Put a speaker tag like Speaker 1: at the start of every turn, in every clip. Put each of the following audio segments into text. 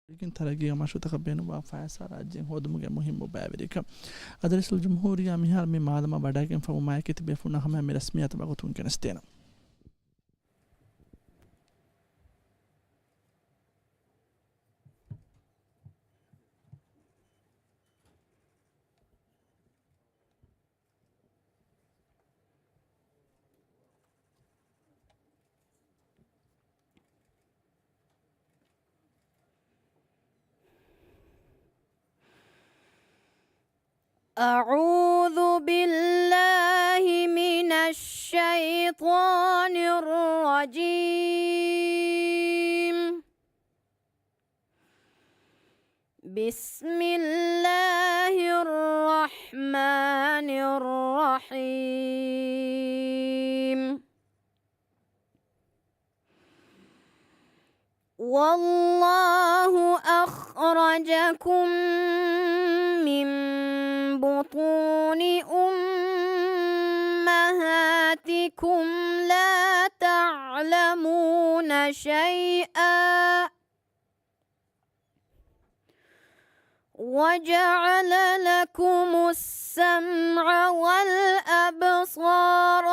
Speaker 1: لكن ترى ما شو تقبلنا وافع سراجين هو دمج مهم وبابريكا أدرس الجمهورية مهال من معلومة بعدين فما يكتب يفونا هم من رسميات بقتون كنستينا
Speaker 2: أعوذ بالله من الشيطان الرجيم. بسم الله الرحمن الرحيم. والله أخرجكم من بطون أمهاتكم لا تعلمون شيئا وجعل لكم السمع والأبصار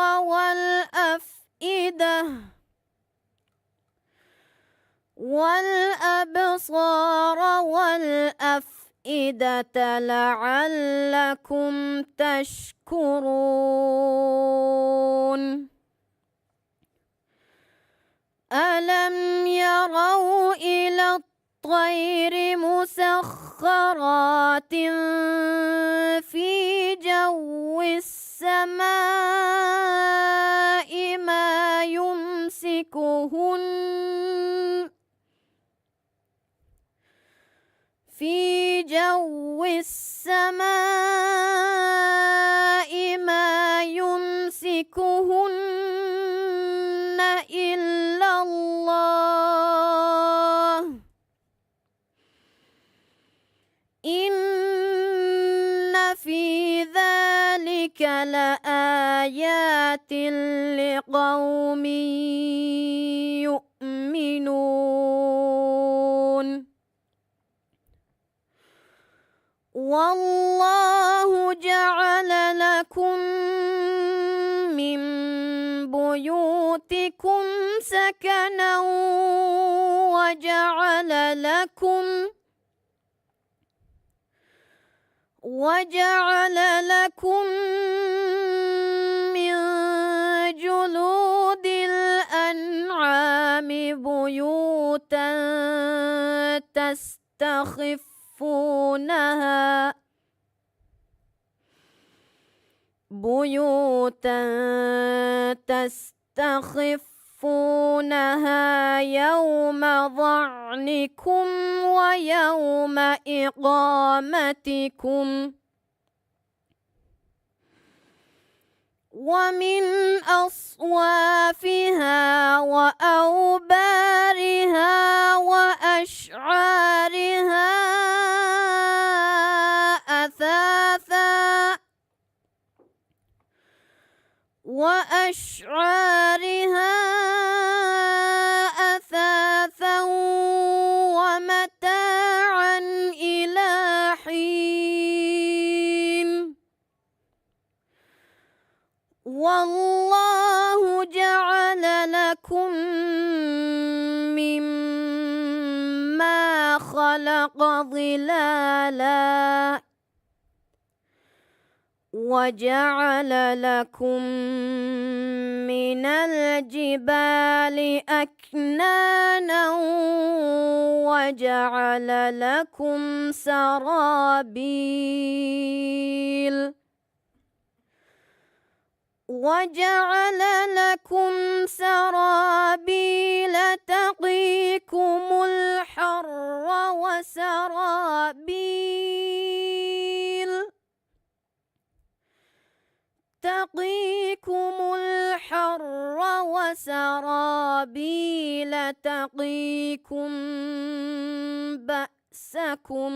Speaker 2: والأفئدة لعلكم تشكرون. ألم يروا إلى الطير مسخرات في جو السماء ما يمسكهن إلا الله. إن في ذلك لآيات لقوم يؤمنون. والله جعل لكم من بيوتكم سكنا وجعل لكم من جلود الأنعام بيوتا تستخفونها يوم ظعنكم ويوم إقامتكم. ومن أصوافها وأوبارها وأشعارها أثاثا ومتاعا إلى حين. والله جعل لكم مما خلق ظلالا وجعل لكم من الجبال أكنانا وجعل لكم سرابيل تقيكم الحر وسرابيل تقيكم بأسكم.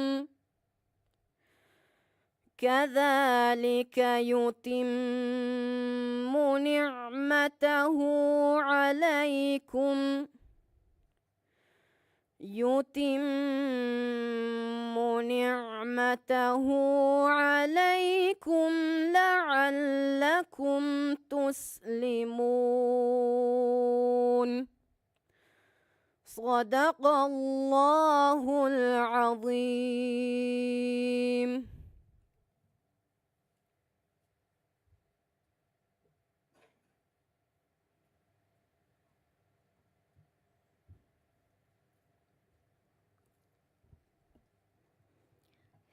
Speaker 2: كذلك يتم نعمته عليكم يتم نعمته عليكم لعلكم تسلمون. صدق الله العظيم.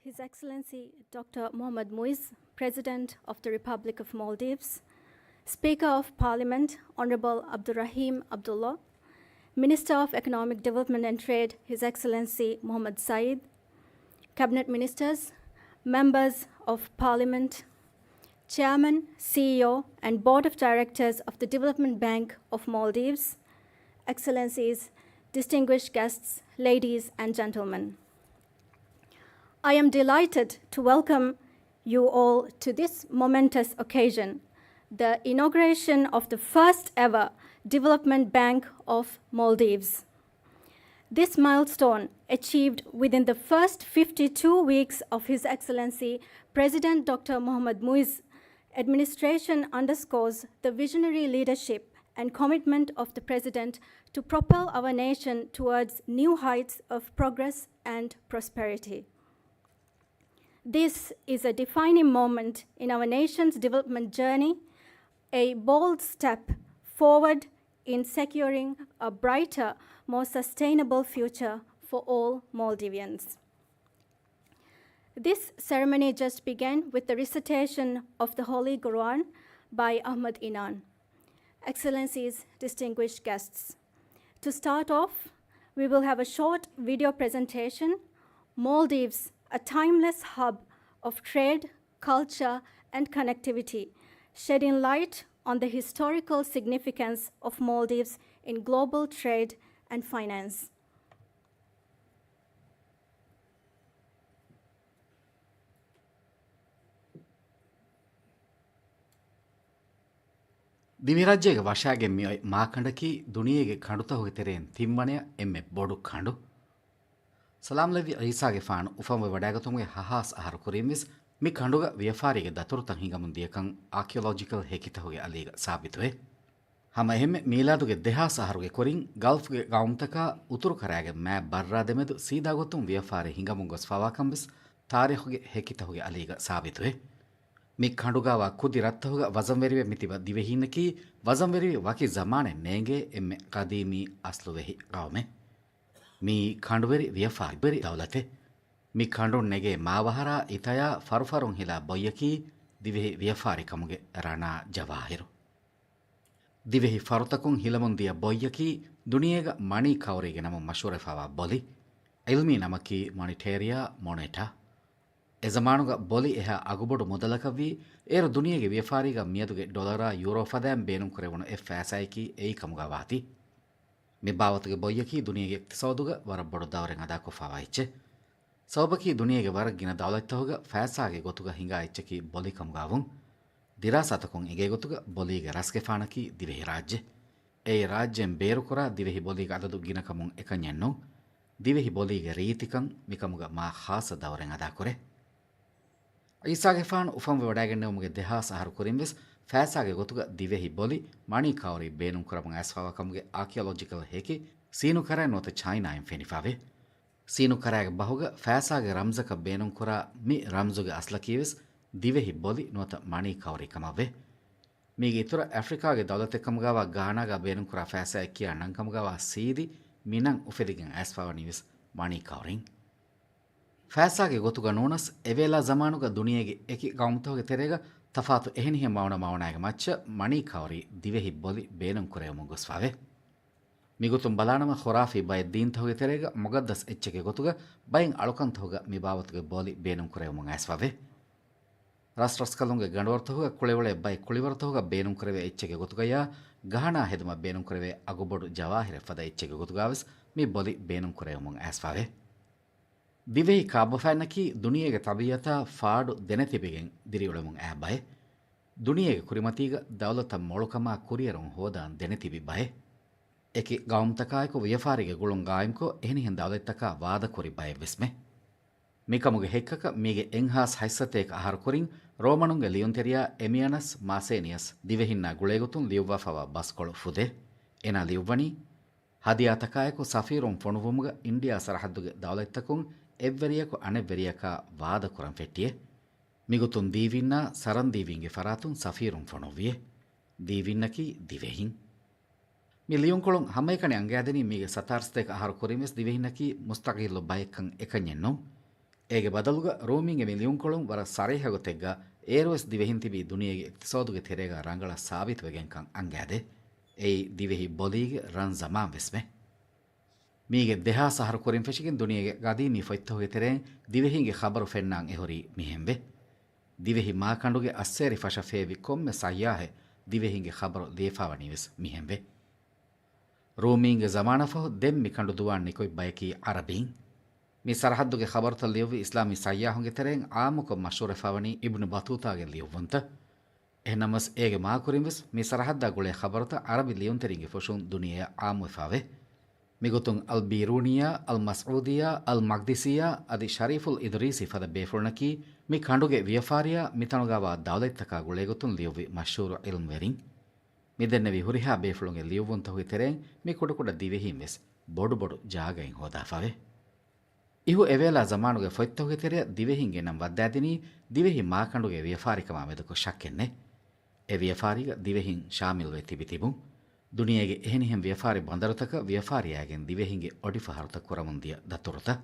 Speaker 3: His Excellency Dr. Mohammad Muiz, President of the Republic of Maldives, Speaker of Parliament, Honorable Abdurrahim Abdullah, Minister of Economic Development and Trade, His Excellency Mohammad Saeed, Cabinet Ministers, Members of Parliament, Chairman, CEO, and Board of Directors of the Development Bank of Maldives, Excellencies, distinguished guests, ladies and gentlemen. I am delighted to welcome you all to this momentous occasion, the inauguration of the first ever Development Bank of Maldives. This milestone, achieved within the first 52 weeks of His Excellency President Dr. Mohammad Muiz administration, underscores the visionary leadership and commitment of the President to propel our nation towards new heights of progress and prosperity. This is a defining moment in our nation's development journey, a bold step forward in securing a brighter, more sustainable future for all Maldivians. This ceremony just began with the recitation of the Holy Quran by Ahmad Inan. Excellencies, distinguished guests. To start off, we will have a short video presentation, Maldives, a timeless hub of trade, culture, and connectivity, shedding light on the historical significance of Maldives in global trade and finance.
Speaker 4: ದಿವಿರಾಜ್ಯಗೆ ವಶಾಗೆ ಮಾಕಂಡಕಿ ದುನಿಯೆಗೆ ಖಂಡುತಹುಗೆ ತೆರೆಯನ್ ತಿಮ್ಮನೆಯ ಎಮ್ಮೆ ಬೊಡು ಖಂಡು ಸಲಾಂಲವಿ ಐಸಾಗೆ ಫಾಣು ಉಫಂವೆ ವಡಾಗತುಂಗೆ ಹಹಾಸ್ ಆಹಾರ ಕುರಿಮಿಸ್ ಮಿ ಖಂಡುಗ ವ್ಯಫಾರಿಗೆ ದತುರುತಂ ಹಿಂಗಮುಂದಿಯಕಂ archaeological ಹೇಕಿತಹುಗೆ ಅಲೀಗ ಸಾಬಿತುವೆ ಹಮ ಎಮ್ಮೆ ಮೀಲಾದುಗೆ ದೆಹಾಸ್ ಆಹಾರುಗೆ ಕೊರಿಂ ಗಲ್ಫ್ಗೆ ಗೌಮ್ತಕ ಉತುರು ಕರಾಗೆ ಮ್ಯಾ ಬರ್ರಾ ದೆಮೆದು ಸೀದಾಗೊತ್ತುಂ ವ್ಯಫಾರೆ ಹಿಂಗಮುಂಗೊಸ್ ಫವಾಕಂಬಿಸ್ ತಾರೀಖುಗೆ ಹೇಕಿತಹುಗೆ ಅಲೀಗ ಸಾಬಿತುವೆ ಮಿ ಖಂಡುಗಾವ ಕುದಿ ರತ್ತಹುಗ ವಜಂವೆರಿವೆ ಮಿತಿವ ದಿವೆಹಿನ್ನಕಿ ವಜಂವೆರಿವೆ ವಕಿ ಜಮಾನೆ ನೇಂಗೆ ಎಮ್ಮೆ ಕದೀಮಿ ಅಸ್ಲುವೆಹಿ ಗೌಮೆ me ಖಂಡುವೆರಿ ವ್ಯಫಾರಿ berry ದೌಲತೆ ಮಿ ಖಂಡುನ್ ನೆಗೆ ಮಾವಹರ ಇತಯ ಫರುಫರುಂ ಹಿಲ ಬೊಯ್ಯಕಿ ದಿವೆಹಿ ವ್ಯಫಾರಿ ಕಮುಗೆ ರಣಾ ಜವಾಹಿರು ದಿವೆಹಿ ಫರುತಕುಂ ಹಿಲಮುಂದಿಯ ಬೊಯ್ಯಕಿ ದುನಿಯೆಗ ಮಣಿ ಕೌರಿಗೆ ನಮ ಮಶೂರೆಫಾವ ಬೊಲಿ ಇಲ್ಮಿ ನಮಕಿ ಮಾನಿಟೇರಿಯಾ ಮೊನೆಟಾ ಎಜಮಾನುಗ ಬೊಲಿ ಎಹ ಅಗುಬೊಡು ಮೊದಲಕವಿ ಏರು ದುನಿಯೆಗೆ ವ್ಯಫಾರಿಗ ಮಿಯದುಗೆ ಡೊಲರ euro ಫದ್ಯಾಂ ಬೇನುಂ ಕುರೆವಣು A ಫ್ಯಾಸಾಯ್ಕಿ ಏಯಿ ಕಮುಗ ವಾತಿ ಮಿ ಬಾವತುಗೆ ಬೊಯ್ಯಕಿ ದುನಿಯೆಗೆ ಇಕ್ತಿಸೋದುಗ ವರಬ್ಬೊಡು ದವರೆಂ ಅದಾ ಕೊಫಾವ ಇಚ್ಚೆ ಸೌಬಕಿ ದುನಿಯೆಗೆ ವರಗಿನ ದೌಲತ್ತಹುಗ ಫ್ಯಾಸಾಗೆ ಗೊತುಗ ಹಿಂಗಾ ಇಚ್ಚಕಿ ಬೊಲಿ ಕಮುಗಾವುಂ ದಿರಾಸತಕುಂ ಎಗೆ ಗೊತುಗ ಬೊಲಿಗೆ ರಸ್ಗೆ ಫಾಣಕಿ ದಿವೆಹಿ ರಾಜ್ಯೆ ಏ ರಾಜ್ಯೆಂ ಬೇರು ಕೊರ ದಿವೆಹಿ ಬೊಲಿಗೆ ಅದದು ಗಿನಕಮುಂ ಎಕನ್ಯನ್ನು ದಿವೆಹಿ ಬೊಲಿಗೆ ರೀತಿಕಂ ಮಿಕಮುಗ ಮಾ ಖಾಸ ದವರೆಂ ಅದಾ ಕೊರೆ ಈಸಾಗೆ ಫಾಣು ಉಫಂವೆ ವಡಾಗೆಣ್ಣೆವುಮುಗೆ ದೆಹಾಸ ಆಹಾರು ಕುರಿಂವೆಸ್ ಫ್ಯಾಸಾಗೆ ಗೊತುಗ ದಿವೆಹಿ ಬೊಲಿ ಮಣಿ ಕೌರಿ ಬೇನುಂ ಕುರಮುಂ ಆಸ್ಫಾವ ಕಮುಗೆ ಆರ್ಕಿಯೋಲಾಜಿಕಲ್ ಹೇಕಿ ಸೀನು ಕರಾಯ ನೋತ ಚಾಯ್ನಾಯಂ ಫೆನಿಫಾವೆ ಸೀನು ಕರಾಯಗೆ ಬಹುಗ ಫ್ಯಾಸಾಗೆ ರಂಜಕ ಬೇನುಂ ಕುರ ಮಿ ರಂಜುಗೆ ಅಸ್ಲಕೀವೆಸ್ ದಿವೆಹಿ ಬೊಲಿ ನೋತ ಮಣಿ ಕೌರಿ ಕಮವೆ ಮೀಗೆ ಇತುರ ಆಫ್ರಿಕಾಗೆ ದೌಲತೆ ಕಮುಗಾವ ಗಾನಾಗ ಬೇನುಂ ಕುರ ಫ್ಯಾಸಾ ಎಕ್ಕಿಯ ಅಣ್ಣಂ ಕಮುಗಾವ ಸೀದಿ ಮಿನಂ ಉಫೆದಿಗೆಂ ಆಸ್ಫಾವ ನಿವೆಸ್ ಮಣಿ ಕೌರಿಂ ಫ್ಯಾಸಾಗೆ ಗೊತುಗ ನೂನಸ್ ಎವೇಲಾ ಜಮಾನುಗ ದುನಿಯೆಗೆ ಎಕಿ ಗೌಮ್ತೋಗೆ ತೆರೆಗ ತಫಾತು ಎಹೆನಿಹೆ ಮೌಣಾಗೆ ಮಚ್ಚ ಮಣಿ ಕೌರಿ ದಿವೆಹಿ ಬೊಲಿ ಬೇನುಂ ಕುರೆಯಮು ಗೊಸ್ಫಾವೆ ಮಿಗುತುಂ ಬಲಾಣಮ ಖುರಾಫಿ ಬೈ ದೀನ್ತೋಗೆ ತೆರೆಗ ಮುಗದ್ದಸ್ ಎಚ್ಚೆಗೆ ಗೊತುಗ ಬೈಂ ಅಳುಕಂತೋಗ ಮಿಬಾವತುಗೆ ಬೊಲಿ ಬೇನುಂ ಕುರೆಯಮು ಆಸ್ಫಾವೆ ರಾಷ್ಟ್ರಸ್ಕಲುಂಗೆ ಗಂಡವರ್ತೋಗ ಕುಳೆವಳೆ ಬೈ ಕುಳಿವರ್ತೋಗ ಬೇನುಂ ಕುರೆವೆ ಎಚ್ಚೆಗೆ ಗೊತುಗಯ್ಯ ಗಹಣ ಹೆದುಮ ಬೇನುಂ ಕುರೆವೆ ಅಗುಬೊಡು ಜವಾಹಿರೆ ಫದ ಎಚ್ಚೆಗೆ ಗೊತುಗಾವೆಸ್ ಮಿ ಬೊಲಿ ಬೇನುಂ ಕುರೆಯಮು ಆಸ್ಫಾವೆ ದಿವೆಹಿ ಕಾಬಫಾನಕಿ ದುನಿಯೆಗೆ ತಬಿಯತ ಫಾಡು ದೆನೆತಿಬೆಗೆಂ ದಿರಿಯೊಳಮುಂ ಆಬಾಯೆ ದುನಿಯೆಗೆ ಕುರಿಮತೀಗ ದೌಲತ ಮೊಳುಕಮ ಕುರಿಯರುಂ ಹೋದಾನ್ ದೆನೆತಿಬಿ ಬಾಯೆ eki gaumtakaayko viyafaarige gulun gaayimko ehnihen dawlettaka waada kori bayevesme mikamuge hekkaka mige enhaas haissateek ahar korin romanunge liyunteriya emianas masenias divehinna gulegutun liuwafawa baskol fude ena liuwani hadiyaatakaayko safirun fonuvumuga India ಸರಹದ್ದುಗೆ ದೌಲತ್ತಕುಂ ಎವ್ವೆರಿಯಕು ಅಣೆವ್ವೆರಿಯಕ ವಾದ ಕುರಂ ಫೆಟ್ಟಿಯೆ ಮಿಗುತುನ್ ದೀವಿನ್ನ ಸರನ್ ದೀವಿಂಗೆ ಫರಾತುನ್ ಸಫೀರುನ್ ಫೊಣುವಿಯೆ ದೀವಿನ್ನಕಿ ದಿವೆಹಿಂ ಮಿಲಿಯುಂಕೊಳುಂ ಹಮ್ಮೈಕಣೆ ಅಂಗ್ಯಾದನಿ ಮೀಗೆ ಸತಾರ್ಸ್ತೆಕ ಆಹಾರ ಕೊರಿಮೆಸ್ ದಿವೆಹಿನ್ನಕಿ ಮುಸ್ತಗಿಲ್ಲು ಬಯಕ್ಕಂ ಎಕഞ്ഞೆನ್ನೊ ಏಗೆ ಬದಲುಗ ರೋಮಿಂಗೆ ಮಿಲಿಯುಂಕೊಳುಂ ವರ ಸರೇಹಗೊತೆಗ್ಗ ಏರ್ವೆಸ್ ದಿವೆಹಿನ್ ತಿಬಿ ದುನಿಯೆಗೆ ಇಕ್ತಿಸೋದುಗೆ ತೆರೆಗ ರಂಗಳ ಸಾಬಿತುವೆಗೆಂಕಂ ಅಂಗ್ಯಾದೆ ei divehi bolige ran zaman vesme mige deha sahar korin feshigin duniyege gadini foitto hetereen divehinge khabaru fennan ehori mihembe divehi ma kanduge asseri fasha fevi komme sayyahe divehinge khabaru defawani ves mihembe rominge zamana faho demmi kandu duwan nikoy bayki arabin mi sarhadduge khabaru tal liuvi islami sayyahunge tereen aamuko mashhur fawani ibn batuta ge liuvunta ehnamas ege maakurinves mi sarhadda gule khabarata arabi liyunteringe foshun duniya aamu fave migotun al biruniya al mas'udiya al maqdisiya adi shariful idrisi fada befurnaki mi kanduge viafariya mitanugawa dawlettaka gule gotun liuvi mashhur ilm verin mi dennevi huriha befulunge liuvunta huitereng mi kodukoda divehimves bodu bodu jaagain hoda fave ihu evela zamanuge foitta huitere divehinge nam waddadini divehi maakanduge viafarikama meduko shakkenne e viafariga divehin shamilwe tibitibun duniyege ehnihem viafari bandarutaka viafariyagen divehinge odifa haruta kuramundiya daturta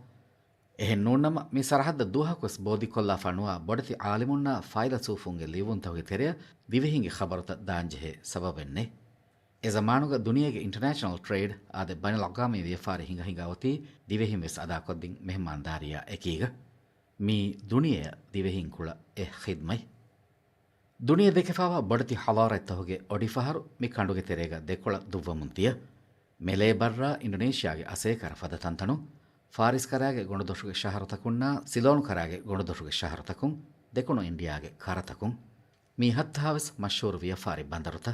Speaker 4: ehen nonnama mi sarhadda duhakos bodi kolla fanua bodati alimunna faida sufunge livunta huitere divehinge khabaruta danjehe sababenne e zamanuga duniyege international trade ade bainal aqami viafari hinga hingawati divehin ves ada koddin mehmandariya ekiga mi duniya divehin kula khidmai ದುನಿಯಾ ದೆಕೆಫಾವ ಬಡತಿ ಹಲಾರತ್ತಹುಗೆ ಒಡಿಫಹರು ಮಿ ಕಂಡುಗೆ ತೆರೆಗ ದೆಕೊಳ ದುವ್ವಮುಂತಿಯ ಮೆಲೆ ಬರ್ರ ಇಂಡೋನೇಷ್ಯಾಗೆ ಅಸೇಕರ ಫದ ತಂತಣು ಫಾರಿಸ್ ಕರಾಗೆ ಗೊಣದೊಶುಗೆ ಶಹರತಕುನ್ನ ಸಿಲೋನ್ ಕರಾಗೆ ಗೊಣದೊಶುಗೆ ಶಹರತಕುಂ ದೆಕೊಣು ಇಂಡಿಯಾಗೆ ಖಾರತಕುಂ ಮಿ ಹತ್ತಾವಸ್ ಮಶೂರ್ ವಿಯಫಾರಿ ಬಂದರುತ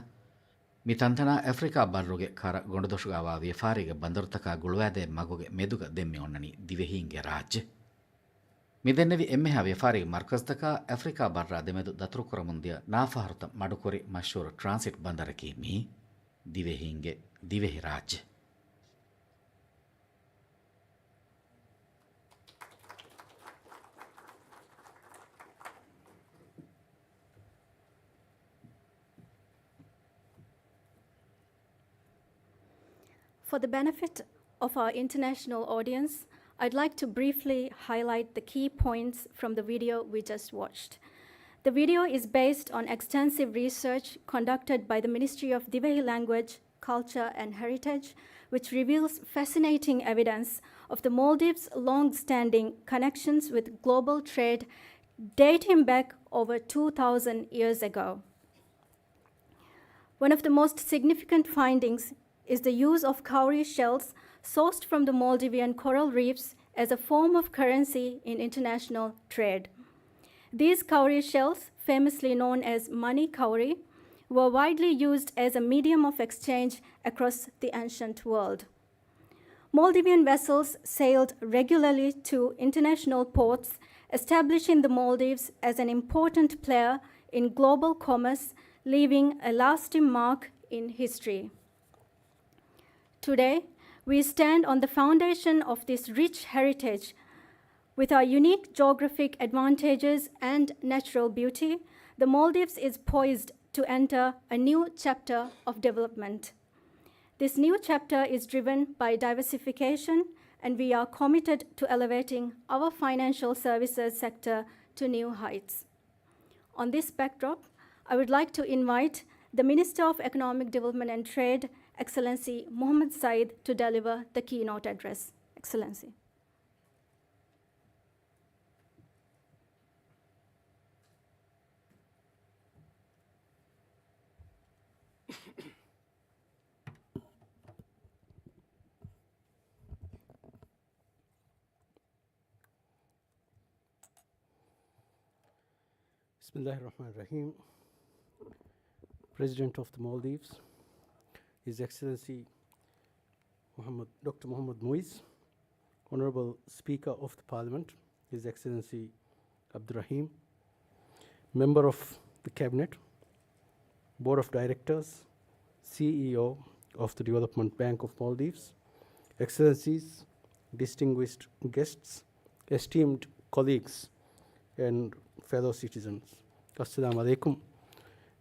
Speaker 4: ಮಿ ತಂತನ Africa ಬರ್ರುಗೆ ಖಾರ ಗೊಣದೊಶುಗಾವ ವಿಯಫಾರಿಗೆ ಬಂದರುತಕ ಗುಳುವಾದೆ ಮಗುಗೆ ಮೆದುಗ ದೆಮ್ಮಿ ಒಣ್ಣನಿ ದಿವೆಹೀಂಗೆ ರಾಜ್ಯ ಮಿದೆನ್ನೆವಿ ಎಮ್ಮೆಹ ವ್ಯಾಪಾರಿಗೆ ಮರ್ಕಜ್ತಕ Africa ಬರ್ರ ದೆಮೆದು ದತುರುಕುರ ಮುಂದಿಯ ನಾಫಹರುತ ಮಡುಕೊರಿ ಮಶೂರ್ transit ಬಂದರಕಿ me ದಿವೆಹಿಂಗೆ ದಿವೆಹಿ ರಾಜ್ಯ
Speaker 3: For the benefit of our international audience, I'd like to briefly highlight the key points from the video we just watched. The video is based on extensive research conducted by the Ministry of Divehi Language, Culture and Heritage, which reveals fascinating evidence of the Maldives' long-standing connections with global trade dating back over 2,000 years ago. One of the most significant findings is the use of cowrie shells sourced from the Maldivian coral reefs as a form of currency in international trade. These cowrie shells, famously known as money cowrie, were widely used as a medium of exchange across the ancient world. Maldivian vessels sailed regularly to international ports, establishing the Maldives as an important player in global commerce, leaving a lasting mark in history. Today, we stand on the foundation of this rich heritage. With our unique geographic advantages and natural beauty, the Maldives is poised to enter a new chapter of development. This new chapter is driven by diversification, and we are committed to elevating our financial services sector to new heights. On this backdrop, I would like to invite the Minister of Economic Development and Trade, Excellency Mohammed Said, to deliver the keynote address. Excellency.
Speaker 5: Bismillahir Rahmanir Rahim. President of the Maldives, His Excellency Dr. Mohammed Muiz, Honorable Speaker of the Parliament, His Excellency Abdurrahim, Member of the Cabinet, Board of Directors, CEO of the Development Bank of Maldives, Excellencies, distinguished guests, esteemed colleagues, and fellow citizens. Assalamu alaikum,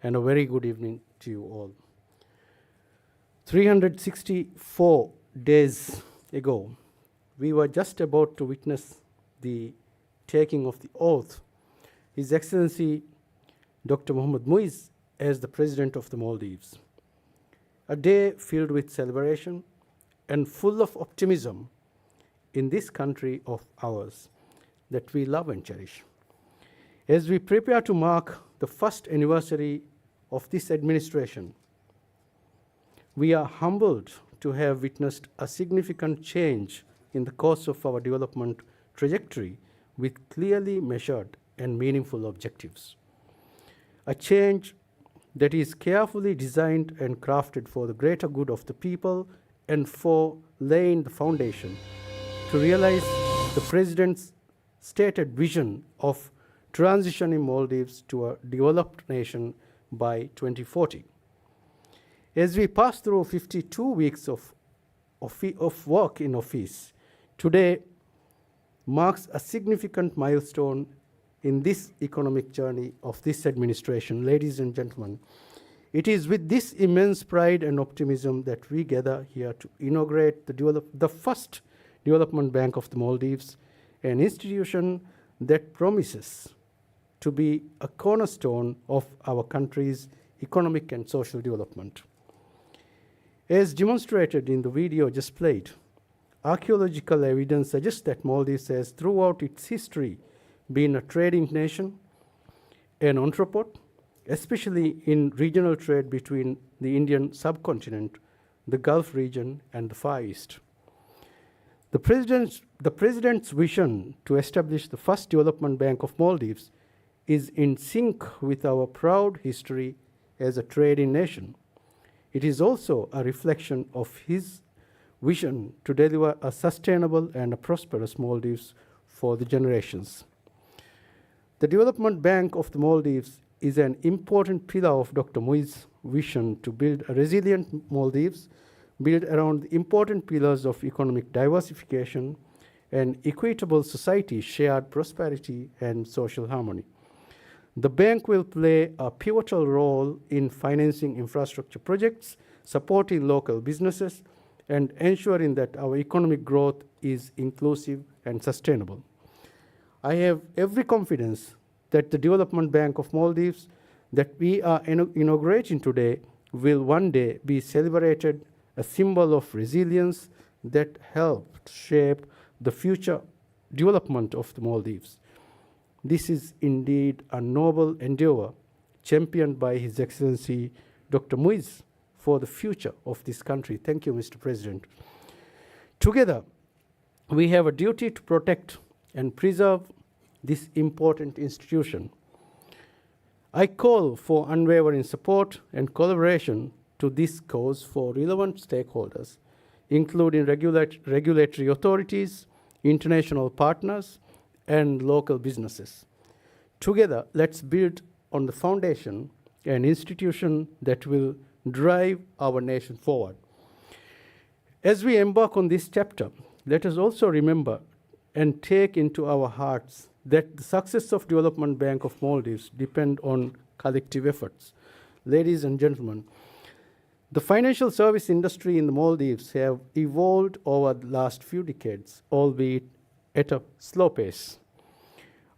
Speaker 5: and a very good evening to you all. 364 days ago, we were just about to witness the taking of the oath. His Excellency Dr. Mohammed Muiz as the President of the Maldives. A day filled with celebration and full of optimism in this country of ours that we love and cherish. As we prepare to mark the first anniversary of this administration, we are humbled to have witnessed a significant change in the course of our development trajectory with clearly measured and meaningful objectives. A change that is carefully designed and crafted for the greater good of the people and for laying the foundation to realize the President's stated vision of transitioning Maldives to a developed nation by 2040. As we pass through 52 weeks of work in office, today marks a significant milestone in this economic journey of this administration. Ladies and gentlemen, it is with this immense pride and optimism that we gather here to inaugurate the first Development Bank of the Maldives, an institution that promises to be a cornerstone of our country's economic and social development. As demonstrated in the video just played, archaeological evidence suggests that Maldives has throughout its history been a trading nation, an entrepot, especially in regional trade between the Indian subcontinent, the Gulf region, and the Far East. The President's vision to establish the first development bank of Maldives is in sync with our proud history as a trading nation. It is also a reflection of his vision to deliver a sustainable and a prosperous Maldives for the generations. The Development Bank of the Maldives is an important pillar of Dr. Muiz's vision to build a resilient Maldives, built around the important pillars of economic diversification and equitable society, shared prosperity, and social harmony. The bank will play a pivotal role in financing infrastructure projects, supporting local businesses, and ensuring that our economic growth is inclusive and sustainable. I have every confidence that the Development Bank of Maldives that we are inaugurating today will one day be celebrated, a symbol of resilience that helped shape the future development of the Maldives. This is indeed a noble endeavor championed by His Excellency Dr. Muiz for the future of this country. Thank you, Mr. President. Together, we have a duty to protect and preserve this important institution. I call for unwavering support and collaboration to this cause for relevant stakeholders, including regulatory authorities, international partners, and local businesses. Together, let's build on the foundation an institution that will drive our nation forward. As we embark on this chapter, let us also remember and take into our hearts that the success of Development Bank of Maldives depend on collective efforts. Ladies and gentlemen, the financial service industry in the Maldives have evolved over the last few decades, albeit at a slow pace.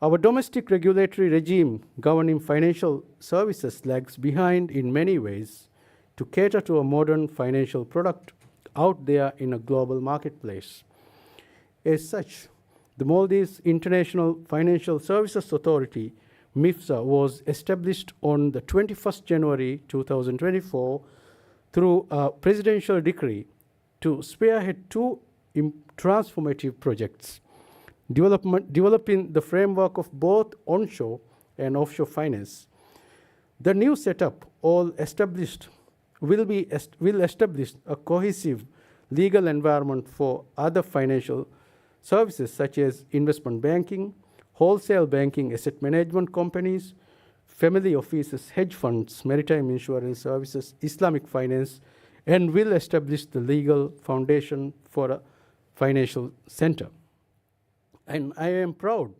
Speaker 5: Our domestic regulatory regime governing financial services lags behind in many ways to cater to a modern financial product out there in a global marketplace. As such, the Maldives International Financial Services Authority, MIFSA, was established on the 21st January 2024 through a presidential decree to spearhead two transformative projects, developing the framework of both onshore and offshore finance. The new setup will establish a cohesive legal environment for other financial services such as investment banking, wholesale banking, asset management companies, family offices, hedge funds, maritime insurance services, Islamic finance, and will establish the legal foundation for a financial center. And I am proud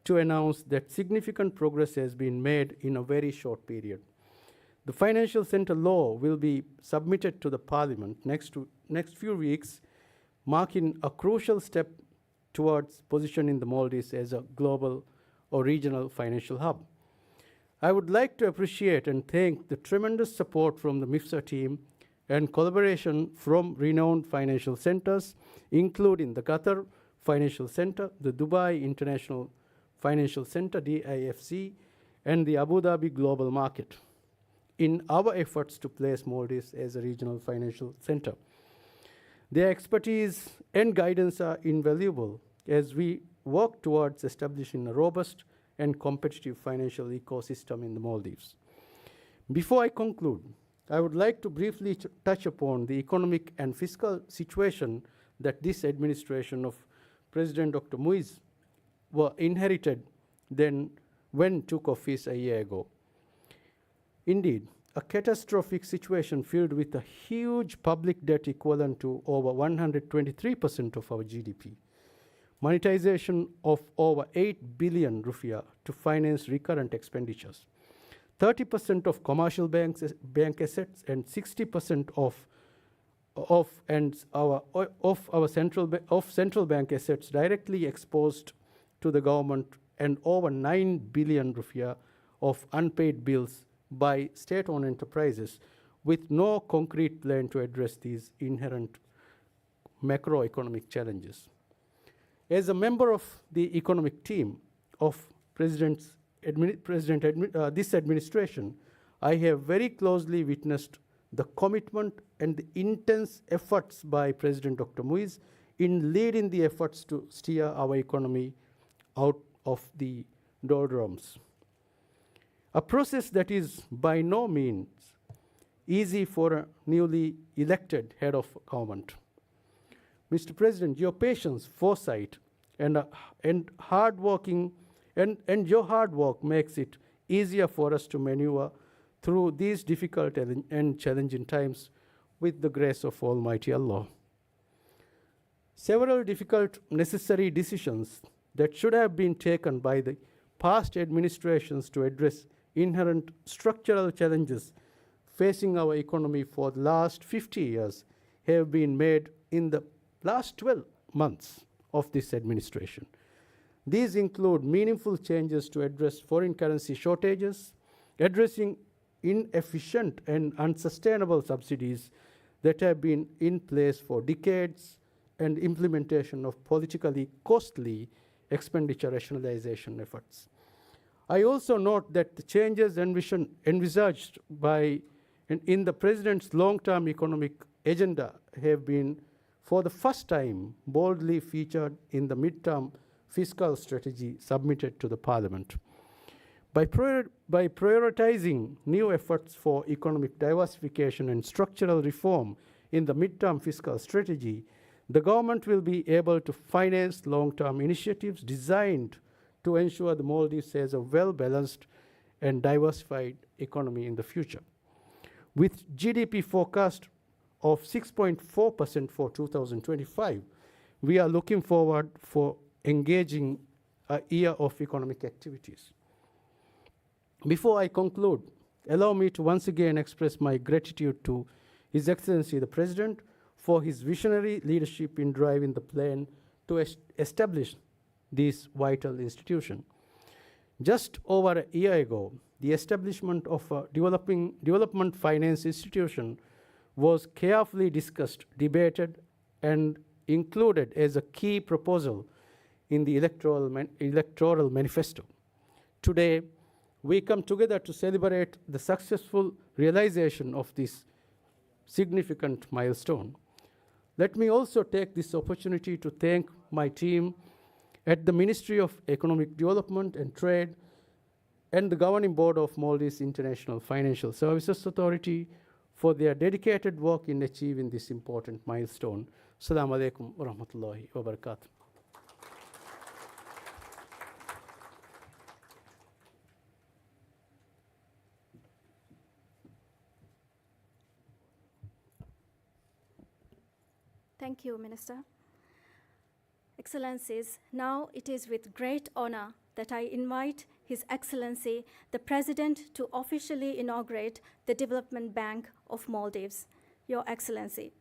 Speaker 5: to announce that significant progress has been made in a very short period. The financial center law will be submitted to the Parliament next few weeks, marking a crucial step towards positioning the Maldives as a global or regional financial hub. I would like to appreciate and thank the tremendous support from the MIFSA team and collaboration from renowned financial centers, including the Qatar Financial Center, the Dubai International Financial Center, DIFC, and the Abu Dhabi Global Market, in our efforts to place Maldives as a regional financial center. Their expertise and guidance are invaluable as we work towards establishing a robust and competitive financial ecosystem in the Maldives. Before I conclude, I would like to briefly touch upon the economic and fiscal situation that this administration of President Dr. Muiz were inherited when took office a year ago. Indeed, a catastrophic situation filled with a huge public debt equivalent to over 123% of our GDP, monetization of over 8 billion rupiah to finance recurrent expenditures, 30% of commercial bank assets, and 60% of central bank assets directly exposed to the government, and over 9 billion rupiah of unpaid bills by state-owned enterprises, with no concrete plan to address these inherent macroeconomic challenges. As a member of the economic team of this administration, I have very closely witnessed the commitment and the intense efforts by President Dr. Muiz in leading the efforts to steer our economy out of the doldrums. A process that is by no means easy for a newly elected head of government. Mr. President, your patience, foresight, and hard working and your hard work makes it easier for us to maneuver through these difficult and challenging times with the grace of Almighty Allah. Several difficult necessary decisions that should have been taken by the past administrations to address inherent structural challenges facing our economy for the last 50 years have been made in the last 12 months of this administration. These include meaningful changes to address foreign currency shortages, addressing inefficient and unsustainable subsidies that have been in place for decades, and implementation of politically costly expenditure rationalization efforts. I also note that the changes envisaged in the President's long-term economic agenda have been, for the first time, boldly featured in the midterm fiscal strategy submitted to the Parliament. By prioritizing new efforts for economic diversification and structural reform in the midterm fiscal strategy, the government will be able to finance long-term initiatives designed to ensure the Maldives has a well-balanced and diversified economy in the future. With GDP forecast of 6.4% for 2025, we are looking forward for engaging a year of economic activities. Before I conclude, allow me to once again express my gratitude to His Excellency the President for his visionary leadership in driving the plan to establish this vital institution. Just over a year ago, the establishment of a development finance institution was carefully discussed, debated, and included as a key proposal in the electoral manifesto. Today, we come together to celebrate the successful realization of this significant milestone. Let me also take this opportunity to thank my team at the Ministry of Economic Development and Trade and the Governing Board of Maldives International Financial Services Authority for their dedicated work in achieving this important milestone. Assalamu alaikum wa rahmatullahi wa barakatuh.
Speaker 3: Thank you, Minister. Excellencies, now it is with great honor that I invite His Excellency, the President, to officially inaugurate the Development Bank of Maldives. Your Excellency.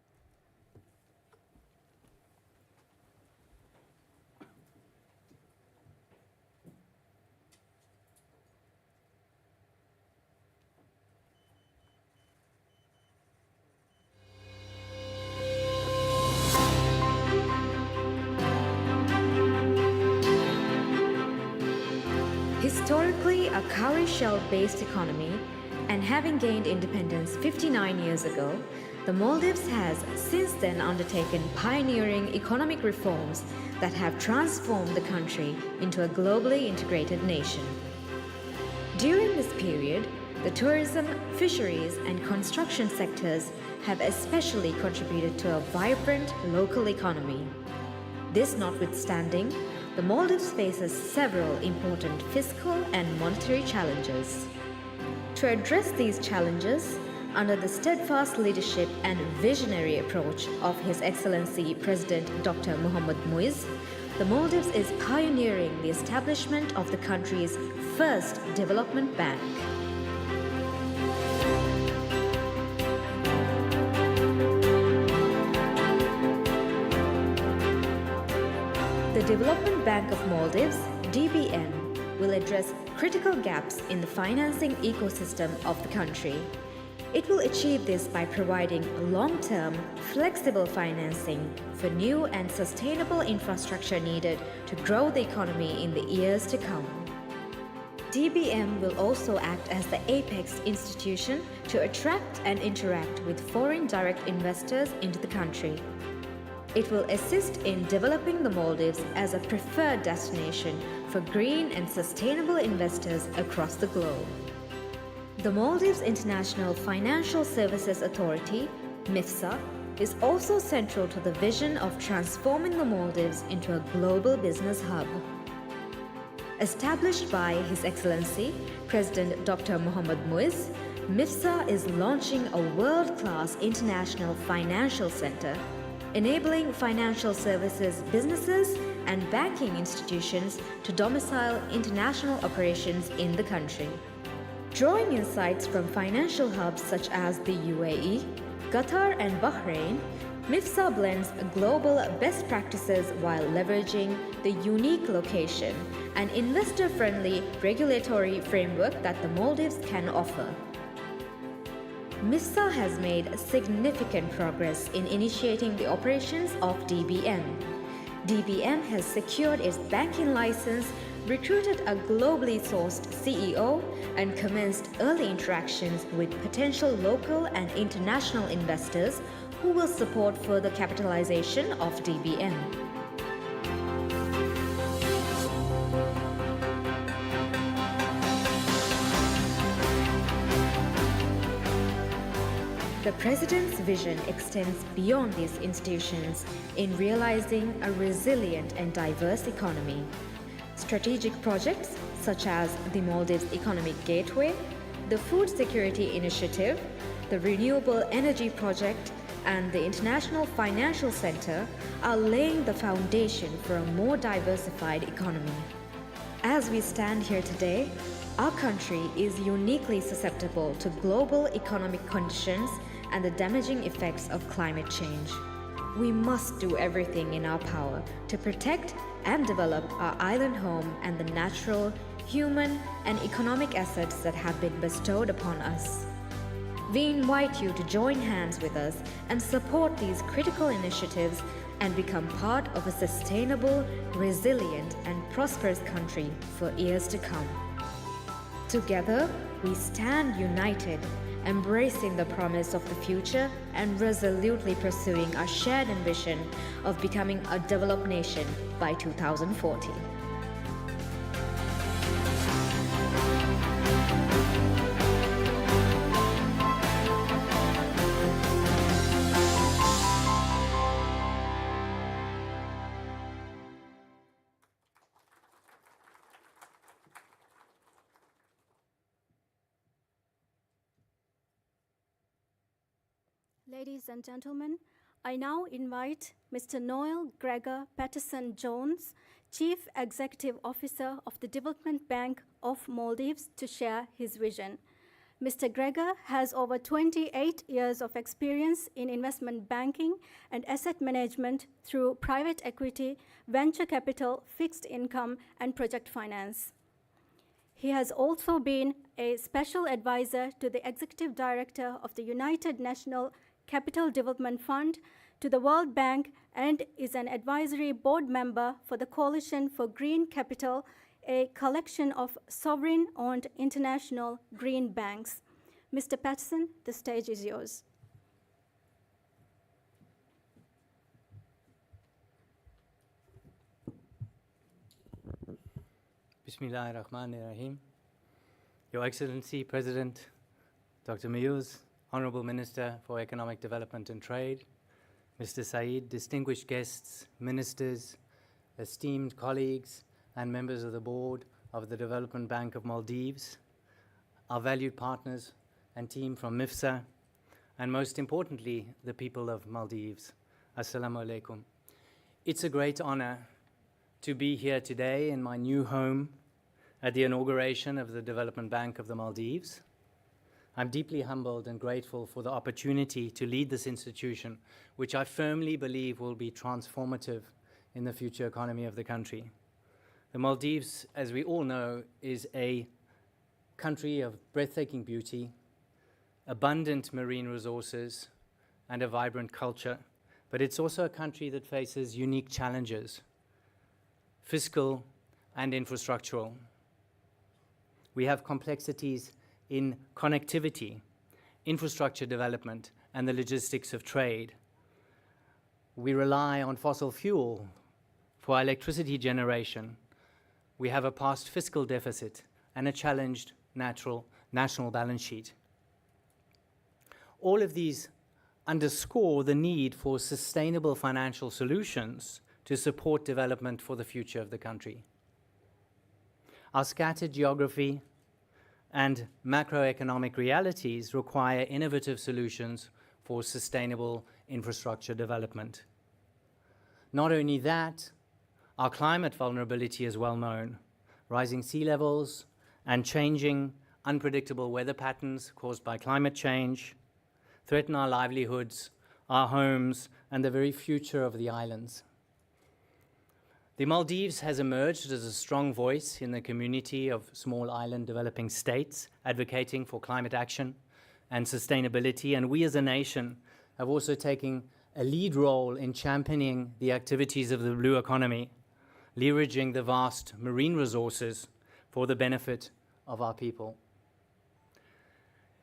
Speaker 6: Historically a cowrie shell-based economy, and having gained independence 59 years ago, the Maldives has since then undertaken pioneering economic reforms that have transformed the country into a globally integrated nation. During this period, the tourism, fisheries, and construction sectors have especially contributed to a vibrant local economy. This notwithstanding, the Maldives faces several important fiscal and monetary challenges. To address these challenges, under the steadfast leadership and visionary approach of His Excellency President Dr. Mohamed Muiz, the Maldives is pioneering the establishment of the country's first development bank. The Development Bank of Maldives, DBM, will address critical gaps in the financing ecosystem of the country. It will achieve this by providing long-term, flexible financing for new and sustainable infrastructure needed to grow the economy in the years to come. DBM will also act as the apex institution to attract and interact with foreign direct investors into the country. It will assist in developing the Maldives as a preferred destination for green and sustainable investors across the globe. The Maldives International Financial Services Authority, MIFSA, is also central to the vision of transforming the Maldives into a global business hub. Established by His Excellency President Dr. Mohamed Muiz, MIFSA is launching a world-class international financial center, enabling financial services businesses and banking institutions to domicile international operations in the country. Drawing insights from financial hubs such as the UAE, Qatar and Bahrain, MIFSA blends global best practices while leveraging the unique location and investor-friendly regulatory framework that the Maldives can offer. MIFSA has made significant progress in initiating the operations of DBM. DBM has secured its banking license, recruited a globally sourced CEO, and commenced early interactions with potential local and international investors who will support further capitalization of DBM. The President's vision extends beyond these institutions in realizing a resilient and diverse economy. Strategic projects such as the Maldives Economic Gateway, the Food Security Initiative, the Renewable Energy Project, and the International Financial Center are laying the foundation for a more diversified economy. As we stand here today, our country is uniquely susceptible to global economic conditions and the damaging effects of climate change. We must do everything in our power to protect and develop our island home and the natural, human, and economic assets that have been bestowed upon us. We invite you to join hands with us and support these critical initiatives and become part of a sustainable, resilient, and prosperous country for years to come. Together, we stand united, embracing the promise of the future and resolutely pursuing our shared ambition of becoming a developed nation by 2040.
Speaker 3: Ladies and gentlemen, I now invite Mr. Noel Gregor Patterson Jones, Chief Executive Officer of the Development Bank of Maldives, to share his vision. Mr. Gregor has over 28 years of experience in investment banking and asset management through private equity, venture capital, fixed income, and project finance. He has also been a special advisor to the Executive Director of the United National Capital Development Fund, to the World Bank, and is an advisory board member for the Coalition for Green Capital, a collection of sovereign-owned international green banks. Mr. Patterson, the stage is yours.
Speaker 7: Bismillahirrahmanirrahim. Your Excellency, President Dr. Muse, Honorable Minister for Economic Development and Trade, Mr. Saeed, distinguished guests, ministers, esteemed colleagues, and members of the board of the Development Bank of Maldives, our valued partners and team from MIFSA, and most importantly, the people of Maldives. Assalamu alaikum. It's a great honor to be here today in my new home at the inauguration of the Development Bank of the Maldives. I'm deeply humbled and grateful for the opportunity to lead this institution, which I firmly believe will be transformative in the future economy of the country. The Maldives, as we all know, is a country of breathtaking beauty, abundant marine resources, and a vibrant culture. But it's also a country that faces unique challenges, fiscal and infrastructural. We have complexities in connectivity, infrastructure development, and the logistics of trade. We rely on fossil fuel for our electricity generation. We have a past fiscal deficit and a challenged national balance sheet. All of these underscore the need for sustainable financial solutions to support development for the future of the country. Our scattered geography and macroeconomic realities require innovative solutions for sustainable infrastructure development. Not only that, our climate vulnerability is well known. Rising sea levels and changing unpredictable weather patterns caused by climate change threaten our livelihoods, our homes, and the very future of the islands. The Maldives has emerged as a strong voice in the community of small island developing states advocating for climate action and sustainability, and we as a nation have also taken a lead role in championing the activities of the blue economy, leveraging the vast marine resources for the benefit of our people.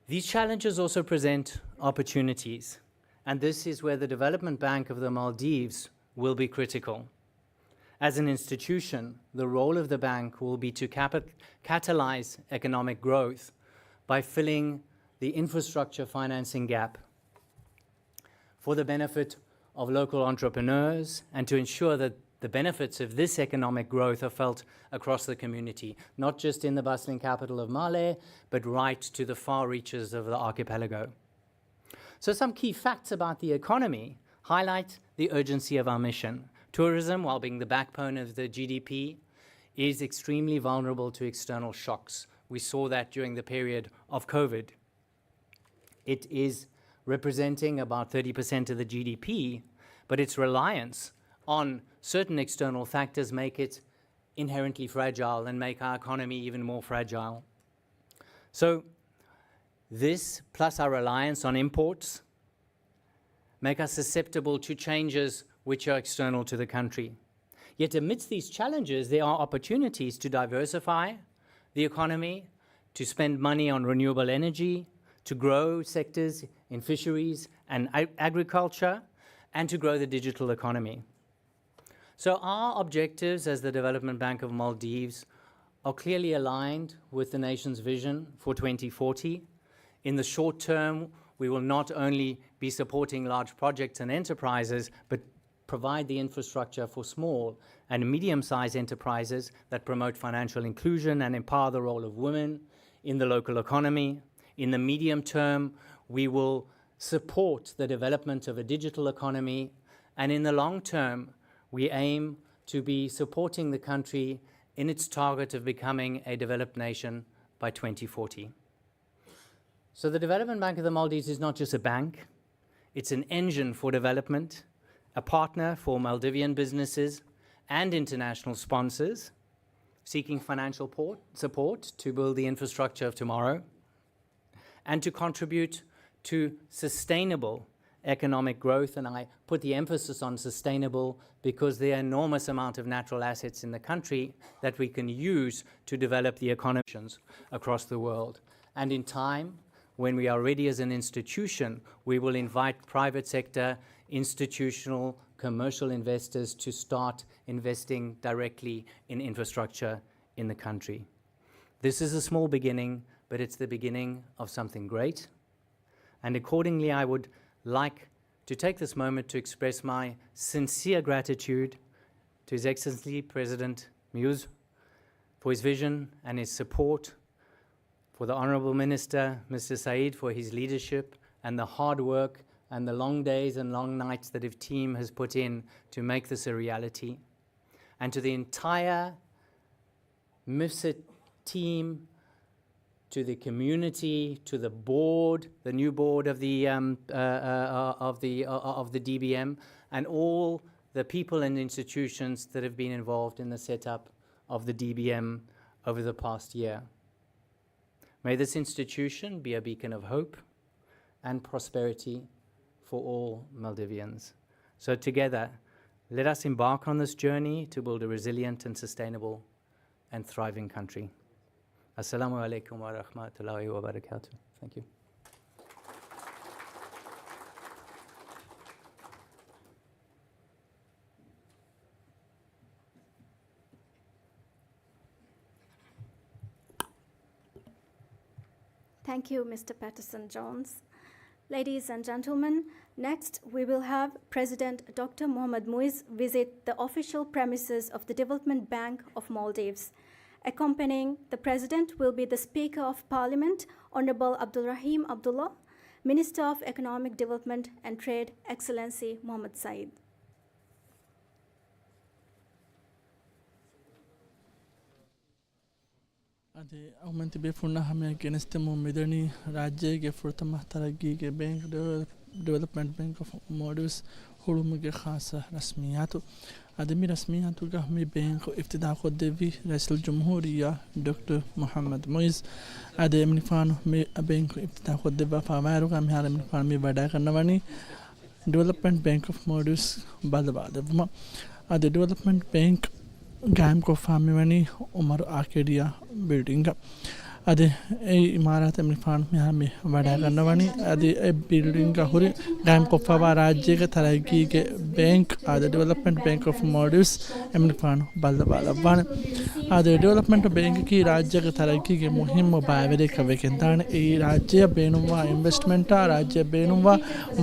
Speaker 7: These challenges also present opportunities, and this is where the Development Bank of the Maldives will be critical. As an institution, the role of the bank will be to catalyze economic growth by filling the infrastructure financing gap for the benefit of local entrepreneurs and to ensure that the benefits of this economic growth are felt across the community, not just in the bustling capital of Male, but right to the far reaches of the archipelago. So some key facts about the economy highlight the urgency of our mission. Tourism, while being the backbone of the GDP, is extremely vulnerable to external shocks. We saw that during the period of COVID. It is representing about 30% of the GDP, but its reliance on certain external factors make it inherently fragile and make our economy even more fragile. So this, plus our reliance on imports, make us susceptible to changes which are external to the country. Yet amidst these challenges, there are opportunities to diversify the economy, to spend money on renewable energy, to grow sectors in fisheries and agriculture, and to grow the digital economy. So our objectives as the Development Bank of Maldives are clearly aligned with the nation's vision for 2040. In the short term, we will not only be supporting large projects and enterprises, but provide the infrastructure for small and medium-sized enterprises that promote financial inclusion and empower the role of women in the local economy. In the medium term, we will support the development of a digital economy, and in the long term, we aim to be supporting the country in its target of becoming a developed nation by 2040. So the Development Bank of the Maldives is not just a bank, it's an engine for development, a partner for Maldivian businesses and international sponsors seeking financial support to build the infrastructure of tomorrow and to contribute to sustainable economic growth. And I put the emphasis on sustainable because there are enormous amount of natural assets in the country that we can use to develop the economies across the world. And in time, when we are ready as an institution, we will invite private sector, institutional, commercial investors to start investing directly in infrastructure in the country. This is a small beginning, but it's the beginning of something great. And accordingly, I would like to take this moment to express my sincere gratitude to His Excellency President Muse for his vision and his support, for the Honourable Minister, Mr. Saeed, for his leadership and the hard work and the long days and long nights that his team has put in to make this a reality, and to the entire MIFSIT team, to the community, to the board, the new board of the DBM, and all the people and institutions that have been involved in the setup of the DBM over the past year. May this institution be a beacon of hope and prosperity for all Maldivians. So together, let us embark on this journey to build a resilient and sustainable and thriving country. Assalamu alaikum wa rahmatullahi wa barakatuh. Thank you.
Speaker 3: Thank you, Mr. Patterson-Jones. Ladies and gentlemen, next we will have President Dr. Mohammad Muiz visit the official premises of the Development Bank of Maldives. Accompanying the President will be the Speaker of Parliament, Honorable Abdulrahim Abdullah, Minister of Economic Development and Trade, Excellency Mohammad Saeed.
Speaker 1: अदे औमंती बेफुना हमें केनस्ते मुमिदनी राज्य के फुर्तमा तरक्की के bank development bank of मॉड्यूल्स हुड़ुम के खास रस्मियात आदमी रस्मियात का हमें बैंक को इफ्तिदा को देवी रईसुल जमहूरिया डॉक्टर मोहम्मद मुइज़ आदे अमनिफान में बैंक को इफ्तिदा को देवा फामारो का हमारे अमनिफान में बड़ा करना वानी डेवलपमेंट बैंक ऑफ मॉड्यूल्स बाद आदे डेवलपमेंट बैंक गायम को फामी वानी उमर आकेडिया बिल्डिंग अदे ए इमारत अमनिफान में हमें बड़ा करना वानी अदे ए बिल्डिंग का हुरे गायम को फावा राज्य के तरक्की के बैंक आदे डेवलपमेंट बैंक ऑफ मॉड्यूल्स अमनिफान बालवान आदे डेवलपमेंट बैंक की राज्य के तरक्की के मुहिम बावरे कवे केंदान ए राज्य बेनुवा इन्वेस्टमेंट राज्य बेनुवा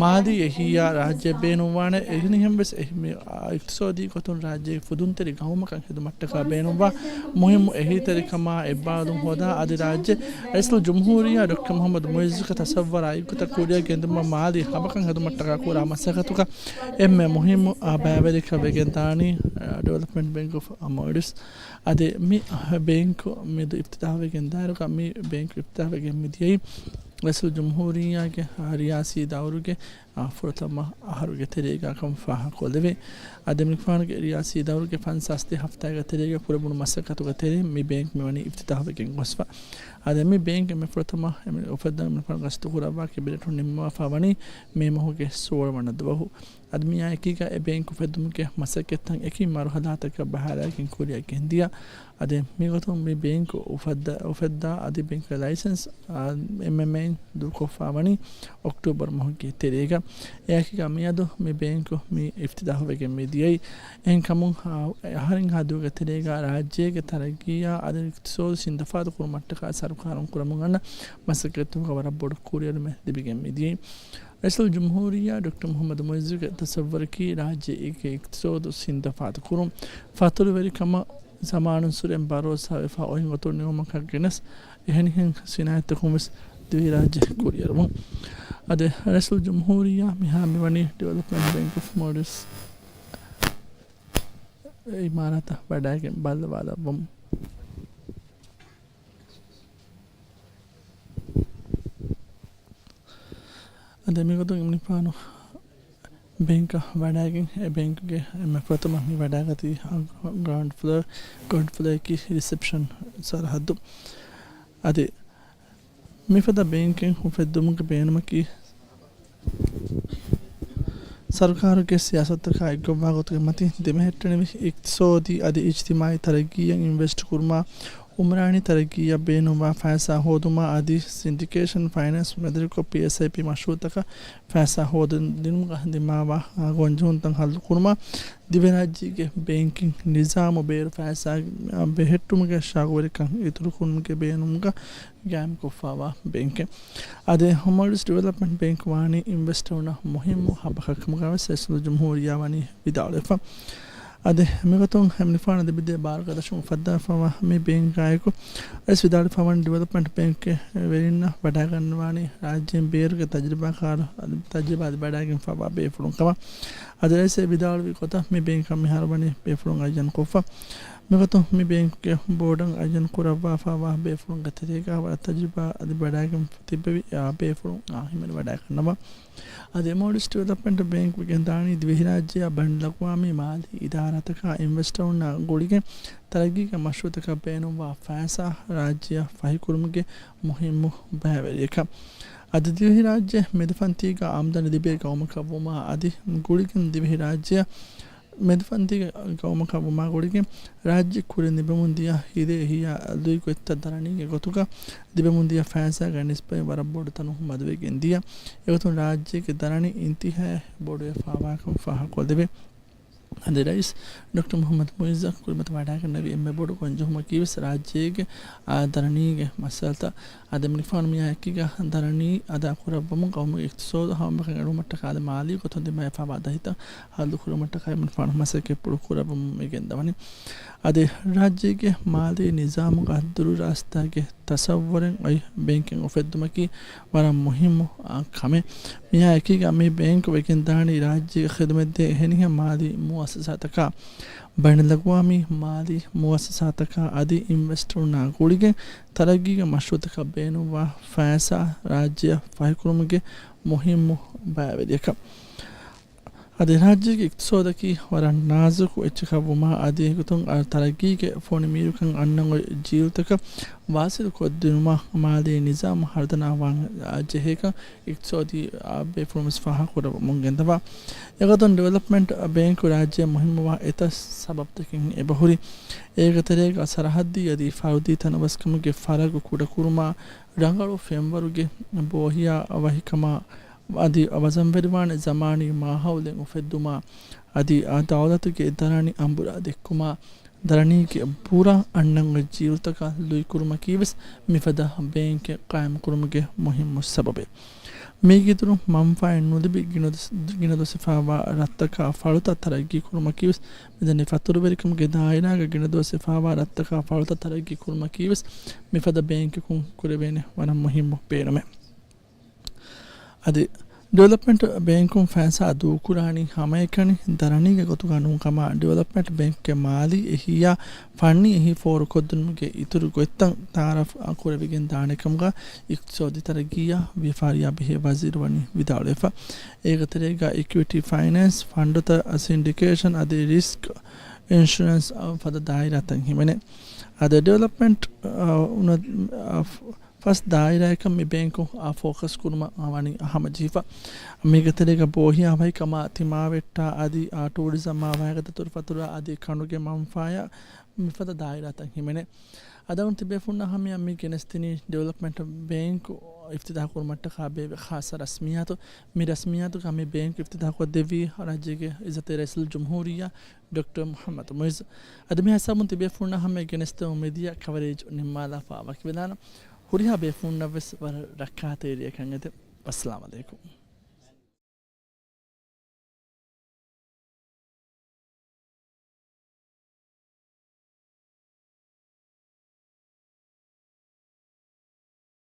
Speaker 1: मादी यहिया राज्य बेनुवा ने एहनी हम बस इक्तसादी को तो राज्य फुदुन तेरी गांव में कंखे मट्टा का बेनुवा मुहिम एही तरीका मा इबादुम होदा आदे राज्य रईसुल जमहूरिया डॉक्टर मोहम्मद मुइज़ का तसव्वुर आई को तकोरिया केंद्र मादी हबकन हदु मट्टा का कोरा मसकतु का एम मुहिम बावरे कवे केंदानी डेवलपमेंट बैंक ऑफ मॉड्यूल्स अदे मी बैंक में दो इफ्तिताह के अंदर का मी बैंक इफ्तिताह के मिदियई रईसुल जमहूरिया के रियासी दावरु के फुरतमा आहरु के तरीका कम फाहा को देवे आदमी फान के रियासी दावरु के फन सस्ते हफ्ता का तरीका पूरे बुन मसकतु का तरीका मी बैंक में वनी इफ्तिताह के गसफा आदमी बैंक में फुरतमा में उफदा में फन गस्तु कुराबा के बिलेट निम्मा फावनी में महो के सोर वन दबहु आदमी आए की का बैंक उफदम के मसकत एक ही मरहला तक बहारा के कोरिया के हिंदिया अदे मिगतो मी बैंक उफदा आदि बैंक का लाइसेंस एमएमएन दो को फावनी अक्टूबर महो के तरीका एक का मियादो मी बैंक मी इफ्तिताह के मिदियई इन कमु हरिंग हादो के तरीका राज्य के तरक्किया आदि सो सिंदफात को मट्टा सरकारों को रमगना मसकतों का बड़ा बोर्ड कोरिया में दिबी के मिदियई रईसुल जमहूरिया डॉक्टर मोहम्मद मुइज़ के तसव्वुर की राज्य एक इक्तसाद सिंदफात कुरुम फातुल वेरी कमा ज़मान सुरम बारोस हाफा ओहिं गतोर नियम का गिनस यहनी सिनायत कुमस दुई राज्य Korea ade rasul jumhuriya miha miwani development bank of Maldives imarata wadagen balwala bom ade migotu imni pano bank wadagen e bank ge me pratama mi wadagati ground floor ki reception sarhaddu ade mifada banking hufeddumuge beenumaki सरकार के सियासत का एक भागों के मती दिमेहटने में इक्तिसादी आदि इज्तिमाई तरक्की या इन्वेस्ट कुरमा उमरानी तरक्की या बेनुमा फैसा होदुमा आदि सिंडिकेशन फाइनेंस मदर को PSIP मशरूत का फैसा होदन दिन का दिमावा गोंजून तंग हल कुरमा दिव्यराज्य के बैंकिंग निज़ाम बेर फैसा बेहटुम के शागोर का इतरु कुन के बेनुम का गैम को फावा बैंक अदे हमारे डेवलपमेंट बैंक वानी इन्वेस्टर ना मुहिम हबक मुकाबले से जमहूरिया वानी विदालेफा अदे मेगतों हमने फाना दे बिदे बार का दशों फद्दा फावा में बैंक आए को इस विदालेफा वानी डेवलपमेंट बैंक के वेरिना बड़ा करने वानी राज्य बेर के तजुर्बा बड़ा के फावा बेफलों कमा अदे ऐसे विदाल कोता में बैंक का मिहार वानी बेफलों आजन कोफा मेगतों में बैंक के बोर्डंग आजन कुरबा फावा बेफलों का तरीका व तजुर्बा अदे बड़ा के तिब्बे बेफलों हिमन बड़ा करना अदे मॉडर्न डेवलपमेंट बैंक विकेंदानी द्विराज्य बंडलक्वामी माली इदारत का इन्वेस्टर ना गोड़ी के तरक्की का मशरूत का बैन व फैसा राज्य फाहिकुरम के मुहिम बहवेरी का अदे द्विराज्य मेदफंती का आमदनी दिबे का उमकबुमा अदे गोड़ी के द्विराज्य मेदफंती का उमकबुमा गोड़ी के राज्य खुरे निबमुंदिया हिदे हिया दुई को इत्तदरनी के गोतुका दिबमुंदिया फैसा का निस्पे बरबोड तनु मदवे के इंडिया एगोतु राज्य के दरनी इंतहा बोडे फावा को फाहा को देबे अदे रईस डॉक्टर मोहम्मद मुइज़ कुर्बत वाडा के नबी एम बोड को जो मकीस राज्य के दरनी के मसलता अदे मिफान मिया की का दरनी अदा कुरबम कौम इक्तिसाद हम बखरू मटका माली को थंदे मै फावा दहिता हाल कुरु मटका मिफान मसे के पुरु कुरबम मेगेंदवनी अदे राज्य के माली निज़ाम का दुरु रास्ता के तसव्वुर बैंकिंग उफेदुम की वरा मुहिम खमे मिया की का मी बैंक वेकेंदानी राज्य खिदमत दे हेनी माली मुअस्ससात का बैनुल-अक़वामी माली मुअस्ससात का आदि इन्वेस्टर ना गोड़ी के तरक्की के मशरूत का बैन व फैसा राज्य फाहिकुरम के मुहिम बावेदी का अदे राज्य के इक्तिसाद की वरा नाजुक इच्छा वमा आदि कुतुं तरक्की के फोन मीरुकं अन्नंग जीव तक वासिल को दिनमा माली निज़ाम हरदना वांग जेहे का इक्तिसादी बे फ्रॉम्स फाहा को मुंगेंदवा यगतन डेवलपमेंट बैंक राज्य मुहिम व एता सबब तकिन ए बहुरी एक तरह का सरहदी यदि फाउदी तनवस्कम के फरक कुड कुरमा रंगलो फेमवर के बोहिया वहिकमा अदि अवजंबरवान ज़मानी माहौल उफेदुमा अदि दौलत के दरानी अंबुरा दिक्कुमा दरानी के पूरा अन्नंग जीव तक लुई कुरमा की बस मिफदा बैंक के कायम कुरमा के मुहिम सबबे मेगितुरु मंफा नुदिबि गिनदो सिफावा रत्तका फलुता तरक्की कुरमा की बस मिदने फतुरु बेरिकम के दायरा के गिनदो सिफावा रत्तका फलुता तरक्की कुरमा की बस मिफदा बैंक को कुरेबेने वना मुहिम पेरमे अदे डेवलपमेंट बैंक फैसा दूकुरानी हमेकनी दरनी के गोतुगानु कमा डेवलपमेंट बैंक के माली एहिया फन्नी एहि फोर कोदन के इतुरु को इतन तारफ आकुरे बिगिन दाने कमगा इक्तिसादी तरक्किया व्यापारिया बहे वजीर वनी विदालेफा एक तरह का इक्विटी फाइनेंस फंड त सिंडिकेशन अदे रिस्क इंश्योरेंस फद दायरा तंग हिमने अदे डेवलपमेंट फर्स्ट दायरा का मी बैंक को फोकस कुरमा आवानी हम जीवा मेगतले का बोहिया भाई कमा तिमा वेट्टा आदि टूरिज्म मावाया का तुरफतुरा आदि खानों के मामफाया मिफता दायरा तक ही मैंने अदाउन तिबे फुन्ना हम यामी केनेस्तिनी डेवलपमेंट बैंक इफ्तिताह को मट्टा बे खास रस्मियात मी रस्मियात का मी बैंक इफ्तिताह को देवी राज्य के इज्जत रसूल जमहूरिया डॉक्टर मोहम्मद मुइज़ अदमी हसा मुन तिबे फुन्ना हम केनेस्ते उम्मीदिया कवरेज निम्माला फावा के बिलाना हुरिया बेफुन नवस वर रखा तेरी कंगते अस्सलाम वालेकुम।